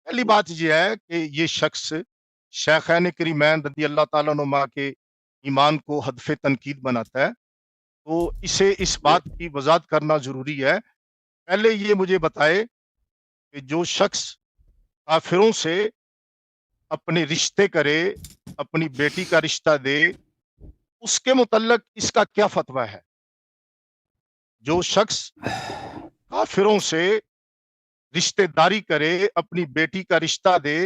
پہلی بات یہ ہے کہ یہ شخص شیخین کریمین رضی اللہ تعالیٰ عنہما کے ایمان کو ہدف تنقید بناتا ہے، تو اسے اس بات کی وضاحت کرنا ضروری ہے۔ پہلے یہ مجھے بتائے کہ جو شخص کافروں سے اپنے رشتے کرے، اپنی بیٹی کا رشتہ دے، اس کے متعلق اس کا کیا فتویٰ ہے؟ جو شخص کافروں سے رشتہ داری کرے، اپنی بیٹی کا رشتہ دے،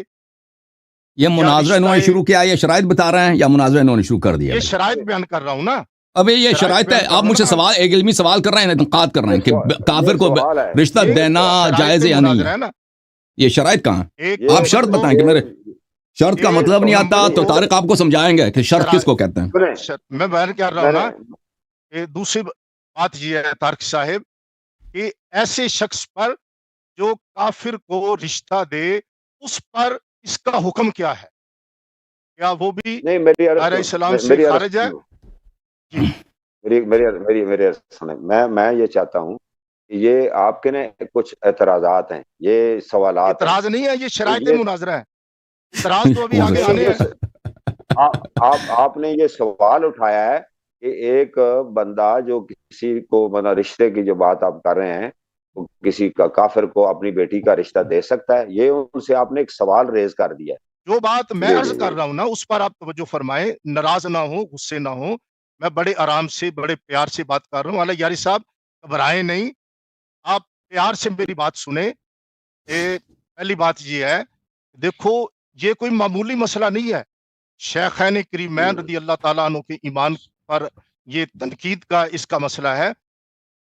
یہ مناظرہ انہوں نے شروع کیا، یہ شرائط بتا رہے ہیں یا مناظرہ انہوں نے شروع کر دیا؟ یہ شرائط بیان کر رہا ہوں نا۔ ابھی یہ شرائط ہے، آپ مجھ سے سوال ایک علمی سوال کر رہے ہیں، انتقاد کر رہے ہیں کہ کافر کو رشتہ دینا جائز یا نہیں ہے۔ یہ شرائط کہاں؟ آپ شرط بتائیں کہ میرے شرط کا مطلب نہیں آتا تو طارق آپ کو سمجھائیں گے کہ شرط کس کو کہتے ہیں۔ میں بیان کر رہا ہوں نا کہ دوسری بات یہ ہے طارق صاحب کہ ایسے شخص پر جو کافر کو رشتہ دے، اس پر اس کا حکم کیا ہے؟ کیا وہ بھی دائرہ اسلام سے خارج ہے؟ میں یہ چاہتا ہوں کہ یہ آپ کے نا کچھ اعتراضات ہیں، یہ سوالات اعتراض نہیں ہے، یہ شرائط مناظرہ ہے۔ اعتراض تو ابھی آگے آنے ہیں۔ آپ نے یہ سوال اٹھایا ہے کہ ایک بندہ جو کسی کو رشتے کی جو بات آپ کر رہے ہیں، کسی کا کافر کو اپنی بیٹی کا رشتہ دے سکتا ہے، یہ ان سے آپ نے ایک سوال ریز کر دیا ہے۔ جو بات میں عرض کر رہا ہوں نا اس پر آپ توجہ فرمائیں، ناراض نہ ہو، غصے نہ ہو، میں بڑے آرام سے بڑے پیار سے بات کر رہا ہوں۔ اللہ یاری صاحب گھبرائیں نہیں، آپ پیار سے میری بات سنیں۔ پہلی بات یہ ہے، دیکھو یہ کوئی معمولی مسئلہ نہیں ہے۔ شیخین کریمین رضی اللہ تعالیٰ عنہ کے ایمان پر یہ تنقید کا اس کا مسئلہ ہے،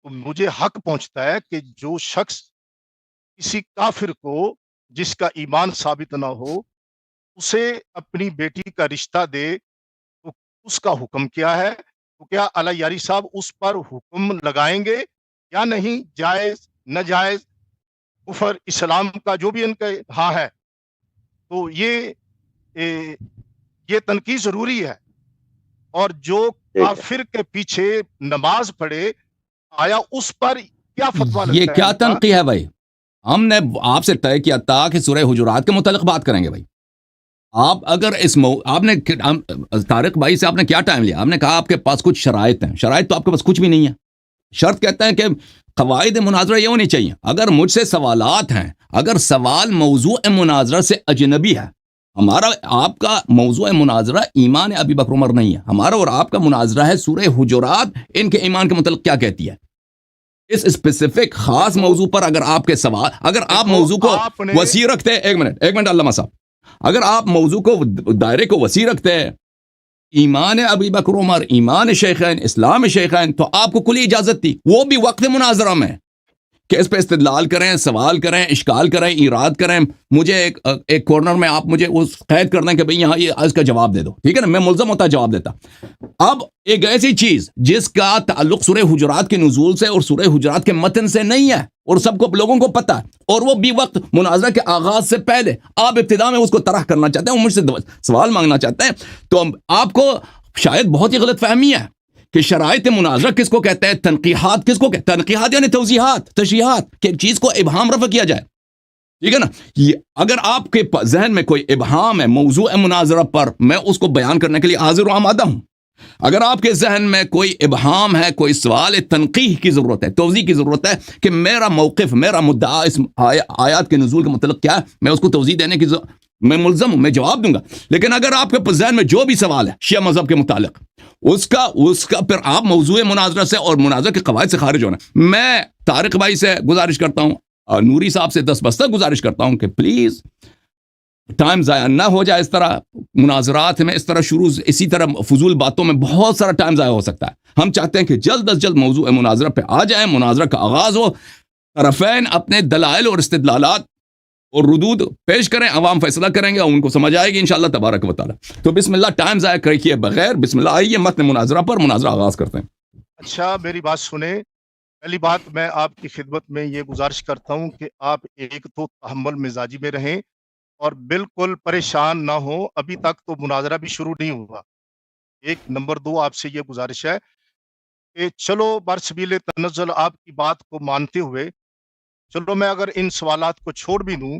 تو مجھے حق پہنچتا ہے کہ جو شخص کسی کافر کو جس کا ایمان ثابت نہ ہو اسے اپنی بیٹی کا رشتہ دے، تو اس کا حکم کیا ہے؟ تو کیا اعلی یاری صاحب اس پر حکم لگائیں گے یا نہیں؟ جائز ناجائز کفر اسلام کا جو بھی ان کا ہاں ہے، تو یہ تنقید ضروری ہے۔ اور جو کافر کے پیچھے نماز پڑھے، آیا اس پر کیا فتویٰ لگتا ہے؟ یہ کیا تنقید ہے بھائی؟ ہم نے آپ سے طے کیا تھا کہ سورہ حجرات کے متعلق بات کریں گے بھائی۔ آپ اگر آپ نے طارق بھائی سے آپ نے کیا ٹائم لیا؟ آپ نے کہا آپ کے پاس کچھ شرائط ہیں، شرائط تو آپ کے پاس کچھ بھی نہیں ہے۔ شرط کہتے ہیں کہ قواعد مناظرہ یہ ہونی چاہیے۔ اگر مجھ سے سوالات ہیں، اگر سوال موضوع مناظرہ سے اجنبی ہے، ہمارا آپ کا موضوع مناظرہ ایمان ابی بکر عمر نہیں ہے، ہمارا اور آپ کا مناظرہ ہے سورہ حجرات ان کے ایمان کے متعلق کیا کہتی ہے۔ اس اسپیسیفک خاص موضوع پر اگر آپ کے سوال، اگر آپ موضوع کو وسیع رکھتے ہیں، ایک منٹ علامہ صاحب، اگر آپ موضوع کو دائرے کو وسیع رکھتے ہیں، ایمان ابی بکر عمر، ایمان شیخین، اسلام شیخین، تو آپ کو کلی اجازت تھی، وہ بھی وقت مناظرہ میں، کہ اس پہ استدلال کریں، سوال کریں، اشکال کریں، ایراد کریں۔ مجھے ایک کارنر میں آپ مجھے اس قید کر دیں کہ بھئی یہاں یہ اس کا جواب دے دو، ٹھیک ہے نا؟ میں ملزم ہوتا جواب دیتا۔ اب ایک ایسی چیز جس کا تعلق سورہ حجرات کے نزول سے اور سورہ حجرات کے متن سے نہیں ہے، اور سب کو لوگوں کو پتہ ہے، اور وہ بھی وقت مناظرہ کے آغاز سے پہلے آپ ابتدا میں اس کو طرح کرنا چاہتے ہیں، مجھ سے سوال مانگنا چاہتے ہیں، تو آپ کو شاید بہت ہی غلط فہمی ہے کہ شرائط مناظرہ کس کو کہتے ہیں، تنقیحات کس کو کہتے ہیں؟ تنقیحات یعنی توضیحات، تشریحات، کہ چیز کو ابہام رفع کیا جائے، ٹھیک ہے نا؟ اگر آپ کے ذہن میں کوئی ابہام ہے موضوع مناظرہ پر، میں اس کو بیان کرنے کے لیے حاضر و آمادہ ہوں۔ اگر آپ کے ذہن میں کوئی ابہام ہے، کوئی سوال تنقیح کی ضرورت ہے، توضیح کی ضرورت ہے کہ میرا موقف، میرا مدعا اس آیات کے نزول کے متعلق کیا ہے، میں اس کو توضیح دینے کی میں ملزم ہوں، میں جواب دوں گا۔ لیکن اگر آپ کے ذہن میں جو بھی سوال ہے شیعہ مذہب کے متعلق، اس کا پھر آپ موضوع مناظرہ سے اور مناظرہ کے قواعد سے خارج ہونا۔ میں طارق بھائی سے گزارش کرتا ہوں، اور نوری صاحب سے دستبستہ گزارش کرتا ہوں کہ پلیز ٹائم ضائع نہ ہو جائے۔ اس طرح مناظرات میں اس طرح شروع، اسی طرح فضول باتوں میں بہت سارا ٹائم ضائع ہو سکتا ہے۔ ہم چاہتے ہیں کہ جلد از جلد موضوع مناظرہ پہ آ جائیں، مناظرہ کا آغاز ہو، طرفین اپنے دلائل اور استدلالات اور ردود پیش کریں، عوام فیصلہ کریں گے اور ان کو سمجھ آئے گی انشاءاللہ تبارک و تعالی۔ تو بسم اللہ، ٹائم ضائع کیے بغیر بسم اللہ آئیے متن مناظرہ پر مناظرہ آغاز کرتے ہیں۔ اچھا میری بات سنیں۔ پہلی بات میں آپ کی خدمت میں یہ گزارش کرتا ہوں کہ آپ ایک تو تحمل مزاجی میں رہیں اور بالکل پریشان نہ ہو، ابھی تک تو مناظرہ بھی شروع نہیں ہوا۔ ایک نمبر دو، آپ سے یہ گزارش ہے کہ چلو برسبیل تنزل آپ کی بات کو مانتے ہوئے، چلو میں اگر ان سوالات کو چھوڑ بھی دوں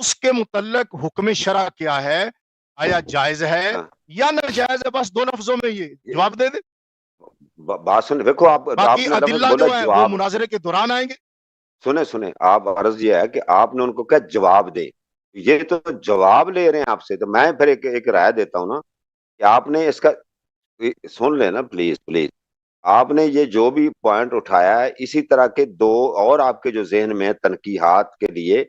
اس کے متعلق حکم شرع کیا ہے, آیا جائز ہے یا ناجائز ہے, بس 2 لفظوں میں یہ جواب دے دے. بات سن, دیکھو آپ باقی نے لفظ ادلہ بولا جو ہے وہ جواب. مناظرے کے دوران آئیں گے. سنیں آپ, عرض یہ ہے کہ آپ نے ان کو کہا جواب دے, یہ تو جواب لے رہے ہیں آپ سے. تو میں پھر ایک رائے دیتا ہوں نا کہ آپ نے اس کا سن لینا پلیز. آپ نے یہ جو بھی پوائنٹ اٹھایا ہے, اسی طرح کے 2 اور آپ کے جو ذہن میں تنقیحات کے لیے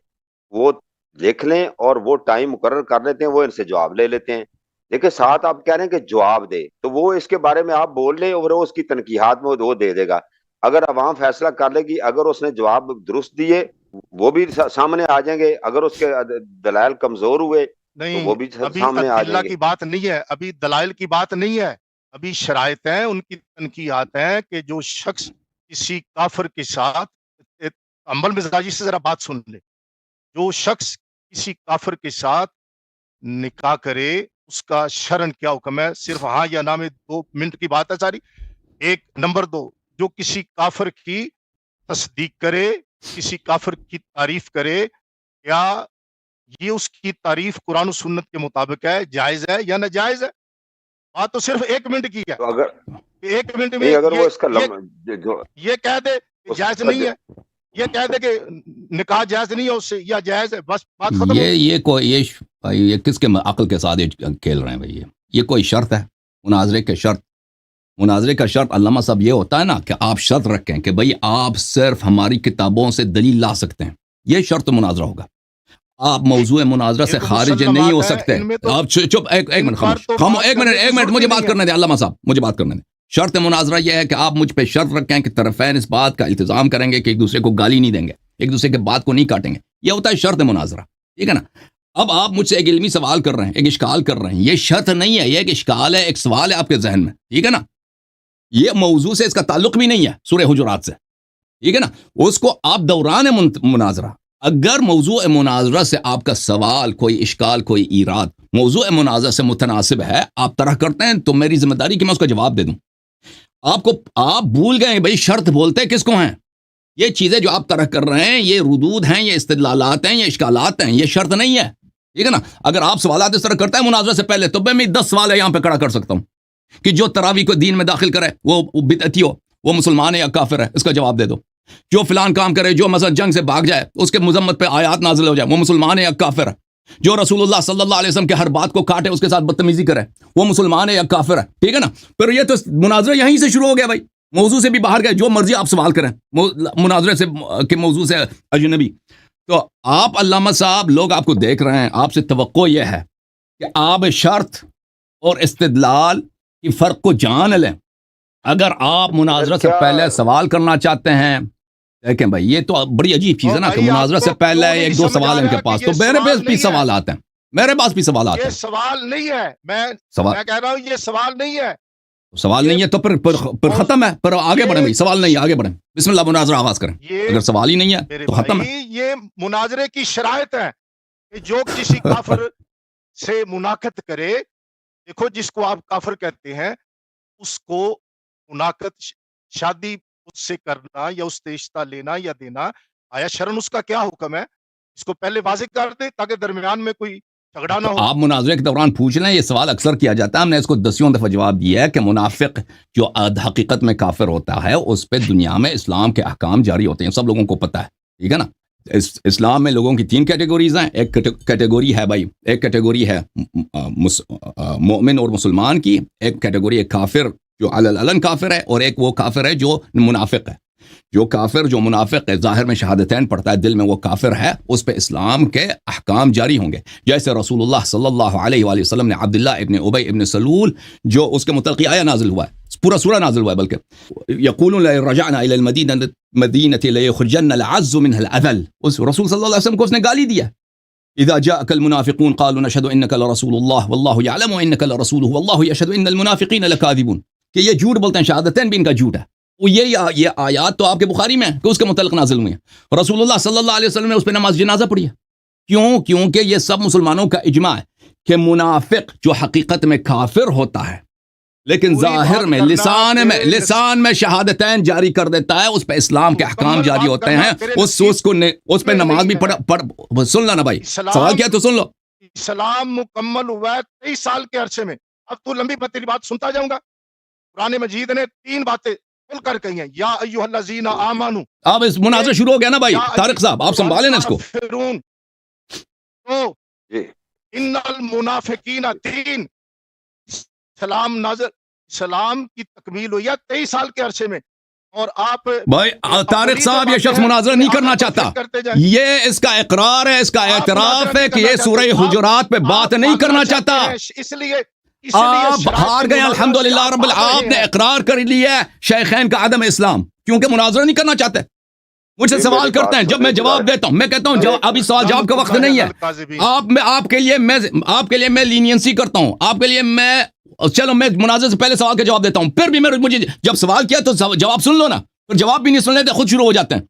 وہ لکھ لیں اور وہ ٹائم مقرر کر لیتے ہیں, وہ ان سے جواب لے لیتے ہیں. دیکھیں ساتھ آپ کہہ رہے ہیں کہ جواب دے, تو وہ اس کے بارے میں آپ بول لیں اور وہ اس کی تنقیحات میں وہ دے دے گا. اگر عوام فیصلہ کر لے گی, اگر اس نے جواب درست دیے وہ بھی سامنے آ جائیں گے, اگر اس کے دلائل کمزور ہوئے تو وہ نہیں, بھی ابھی سامنے آ ادلہ جائیں گے. کی بات نہیں ہے, ابھی دلائل کی بات نہیں ہے, ابھی شرائط ہیں, ان کی تنقیحات ہیں کہ جو شخص کسی کافر کے ساتھ, امبل مزاجی سے ذرا بات سن لے, جو شخص کسی کافر کے ساتھ نکاح کرے اس کا شرعن کیا حکم ہے. صرف ہاں یا نہ میں 2 منٹ کی بات ہے ساری. ایک, نمبر 2, جو کسی کافر کی تصدیق کرے, کسی کافر کی تعریف کرے, کیا یہ اس کی تعریف قرآن و سنت کے مطابق ہے, جائز ہے یا ناجائز ہے. بات تو صرف 1 منٹ کی ہے. تو اگر 1 منٹ میں نہیں, اگر وہ اس کا یہ کہہ دے کہ جائز نہیں ہے, یہ کہہ دے کہ نکاح جائز نہیں ہے اس سے, یا جائز ہے, بس بات ختم ہو. یہ کس کے عقل کے ساتھ کھیل رہے ہیں بھائی. یہ کوئی شرط ہے مناظرے کے شرط؟ مناظرے کا شرط علامہ صاحب یہ ہوتا ہے نا کہ آپ شرط رکھیں کہ بھائی آپ صرف ہماری کتابوں سے دلیل لا سکتے ہیں, یہ شرط مناظرہ ہوگا. آپ موضوع مناظرہ سے خارج نہیں ہو سکتے. آپ چپ, ایک منٹ خاموش, ایک منٹ مجھے بات کرنے دیں علامہ صاحب, مجھے بات کرنے دیں. شرط مناظرہ یہ ہے کہ آپ مجھ پہ شرط رکھیں کہ طرفین اس بات کا التزام کریں گے کہ ایک دوسرے کو گالی نہیں دیں گے, ایک دوسرے کے بات کو نہیں کاٹیں گے. یہ ہوتا ہے شرط مناظرہ, ٹھیک ہے نا. اب آپ مجھ سے ایک علمی سوال کر رہے ہیں, ایک اشکال کر رہے ہیں, یہ شرط نہیں ہے, یہ ایک اشکال ہے, ایک سوال ہے آپ کے ذہن میں, ٹھیک ہے نا. یہ موضوع سے اس کا تعلق بھی نہیں ہے, سورہ حجرات سے, ٹھیک ہے نا. اس کو آپ دوران مناظرہ, اگر موضوع مناظرہ سے آپ کا سوال, کوئی اشکال, کوئی ایراد موضوع مناظرہ سے متناسب ہے, آپ طرح کرتے ہیں, تو میری ذمہ داری کہ میں اس کا جواب دے دوں. آپ بھول گئے بھائی شرط بولتے کس کو ہیں. یہ چیزیں جو آپ طرح کر رہے ہیں یہ ردود ہیں, یہ استدلالات ہیں, یہ اشکالات ہیں, یہ شرط نہیں ہے, ٹھیک ہے نا. اگر آپ سوالات اس طرح کرتے ہیں مناظرہ سے پہلے, تو میں 10 سوال یہاں پہ کھڑا کر سکتا ہوں کہ جو تراویح کو دین میں داخل کرے وہ بدعتی ہو, وہ مسلمان ہے یا کافر ہے, اس کا جواب دے دو. جو فلان کام کرے, جو مثلا جنگ سے بھاگ جائے, اس کے مذمت پہ آیات نازل ہو جائے, وہ مسلمان ہے یا کافر ہے. جو رسول اللہ صلی اللہ علیہ وسلم کے ہر بات کو کاٹے, اس کے ساتھ بدتمیزی کرے, وہ مسلمان ہے یا کافر ہے, ٹھیک ہے نا. پھر یہ تو مناظرہ یہیں سے شروع ہو گیا بھائی, موضوع سے بھی باہر گئے, جو مرضی آپ سوال کریں مناظرے سے کے موضوع سے اجنبی. تو آپ علامہ صاحب, لوگ آپ کو دیکھ رہے ہیں, آپ سے توقع یہ ہے کہ آپ شرط اور استدلال کی فرق کو جان لیں. اگر آپ مناظرہ سے پہلے سوال کرنا چاہتے ہیں, دیکھیں بھائی یہ تو بڑی عجیب چیز ہے نا کہ مناظرہ سے پہلے 1-2 سوال ان کے پاس, تو میرے پاس بھی سوالات ہیں, میرے پاس بھی سوالات ہیں. یہ سوال نہیں ہے, میں کہہ رہا ہوں یہ سوال نہیں ہے. سوال نہیں ہے تو پھر ختم ہے, پھر آگے بڑھیں بھائی, سوال نہیں ہے, آگے بڑھیں, بسم اللہ مناظرہ آغاز کریں. اگر سوال ہی نہیں ہے تو ختم ہے. یہ مناظرے کی شرائط ہے کہ جو کسی کافر سے مناقت کرے, دیکھو جس کو آپ کافر کہتے ہیں, اس کو مناقت, شادی اس سے کرنا یا اس سے رشتہ لینا یا دینا, آیا شرعن اس کا کیا حکم ہے, اس کو پہلے واضح کر دے تاکہ درمیان میں کوئی جھگڑا نہ ہو. آپ مناظرے کے دوران پوچھ لیں, یہ سوال اکثر کیا جاتا ہے, ہم نے اس کو 10 دفعہ جواب دیا ہے کہ منافق جو حقیقت میں کافر ہوتا ہے, اس پہ دنیا میں اسلام کے احکام جاری ہوتے ہیں, سب لوگوں کو پتہ ہے, ٹھیک ہے نا. اسلام میں لوگوں کی 3 کیٹیگوریز ہیں. ایک کیٹیگوری ہے بھائی, ایک کیٹیگوری ہے مومن اور مسلمان کی, ایک کیٹیگوری ہے کافر جو علن کافر ہے, اور ایک وہ کافر ہے جو منافق ہے. جو کافر, جو منافق ہے, ظاہر میں شہادتین پڑھتا ہے, دل میں وہ کافر ہے, اس پہ اسلام کے احکام جاری ہوں گے. جیسے رسول اللہ صلی اللہ علیہ وآلہ وسلم نے عبداللہ ابن ابی ابن سلول, جو اس کے متعلق آیا نازل ہوا ہے, پورا سورہ نازل ہوا ہے, بلکہ یقولون لئن رجعنا الى المدینہ لیخرجن العز منها الاذل, اس رسول صلی اللہ علیہ وسلم کو اس نے گالی دیا. اذا جاءك المنافقون قالوا نشهد انك لرسول الله والله يعلم انك لرسوله والله يشهد ان المنافقین لكاذبون, کہ یہ جھوٹ بولتے ہیں, شہادتین بھی ان کا جھوٹ ہے. یہ آیات تو آپ کے بخاری میں کہ اس کے متعلق نازل ہوئی ہیں. رسول اللہ صلی اللہ علیہ وسلم نے اس پہ نماز جنازہ پڑھی ہے. کیوں؟ کیونکہ یہ سب مسلمانوں کا اجماع ہے کہ منافق جو حقیقت میں کافر ہوتا ہے, لیکن ظاہر میں لسان میں شہادتین جاری کر دیتا ہے، اس پہ اسلام کے احکام جاری ہوتے ہیں، اس پہ نماز بھی پڑھ سن لو نا بھائی، سوال کیا تو سن لو. اسلام مکمل ہوا ہے 23 سال کے عرصے میں. اب تو لمبی تیری بات سنتا جاؤں گا. قرآن مجید نے 3 باتیں کھل کر کہی ہیں. یا ایھا الذین آمنوا. اب اس مناظرہ شروع ہو گیا نا بھائی. طارق صاحب آپ سنبھالیں نا اس کو. تو ان المنافقین 3 اسلام کی تکمیل ہوئی ہے 23 سال کے عرصے میں. اور آپ بھائی طارق صاحب یہ شخص مناظرہ نہیں کرنا چاہتا، یہ اس کا اقرار ہے، اس کا اعتراف ہے کہ یہ سورہ حجرات پہ بات نہیں کرنا چاہتا. اس لیے آپ ہار گئے الحمدللہ رب آپ نے اقرار کر لیا ہے شیخین کا عدم اسلام، کیونکہ مناظرہ نہیں کرنا چاہتے. مجھ سے سوال کرتے ہیں، جب میں جواب دیتا ہوں میں کہتا ہوں ابھی سوال جواب کا وقت نہیں ہے. آپ کے لیے میں لینینسی کرتا ہوں، آپ کے لیے میں چلو میں مناظر سے پہلے سوال کا جواب دیتا ہوں، پھر بھی مجھے جب سوال کیا تو جواب سن لو نا. پھر جواب بھی نہیں سن لیتے خود شروع ہو جاتے ہیں.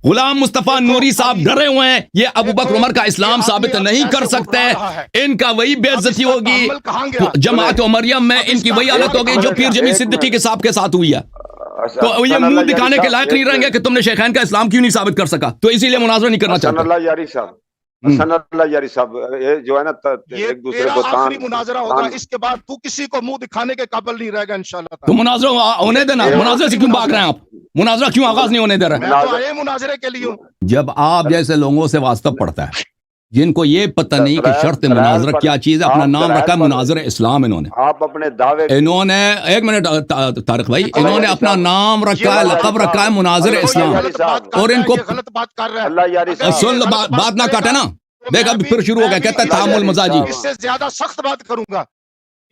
غلام مصطفیٰ نوری صاحب ڈرے ہوئے ہیں، یہ ابو بکر عمر کا اسلام ثابت نہیں کر سکتے، ان کا وہی بے عزتی ہوگی جماعت عمریہ میں، ان کی وہی حالت ہوگی جو پیر جمیل صدیقی کے صاحب کے ساتھ ہوئی ہے. تو یہ منہ دکھانے کے لائق نہیں رہیں گے کہ تم نے شیخین کا اسلام کیوں نہیں ثابت کر سکا، تو اسی لیے مناظرہ نہیں کرنا چاہتے. اللہ یاری صاحب، حسن اللہ یاری صاحب، یہ جو ہے نا ایک دوسرے کو آخری مناظرہ ہوگا، اس کے بعد تو کسی کو منہ دکھانے کے قابل نہیں رہے گا انشاءاللہ. تو مناظرہ ہونے دینا، مناظرہ سے کیوں بھاگ رہے ہیں آپ؟ مناظرہ کیوں آغاز نہیں ہونے دے رہے؟ میں تو آئے مناظرے کے لیے. جب آپ جیسے لوگوں سے واسطہ پڑتا ہے جن کو یہ پتہ نہیں کہ شرط مناظرہ کیا چیز ہے، اپنا نام رکھا ہے مناظر اسلام. آپ اپنے دعوے انہوں نے ایک منٹ طارق بھائی، انہوں نے اپنا نام رکھا ہے، لقب رکھا ہے مناظر اسلام، اور ان کو غلط بات کر رہا ہے. اللہ یاری سن لو، بات نہ کاٹے نا. دیکھ اب پھر شروع ہو گیا، کہتا ہے تحمل مزاجی. اس سے زیادہ سخت بات کروں گا.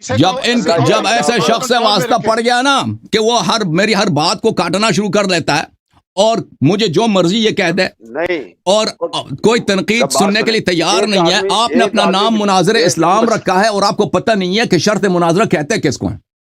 جب ایسے شخص سے واسطہ پڑ گیا نا کہ وہ میری ہر بات کو کاٹنا شروع کر دیتا ہے اور مجھے جو مرضی یہ کہہ دے اور کوئی تنقید سننے کے لیے تیار نہیں ہے. آپ نے اپنا نام مناظر اسلام رکھا ہے اور آپ کو پتہ نہیں ہے کہ شرط مناظرہ کہتے کس کو ہیں.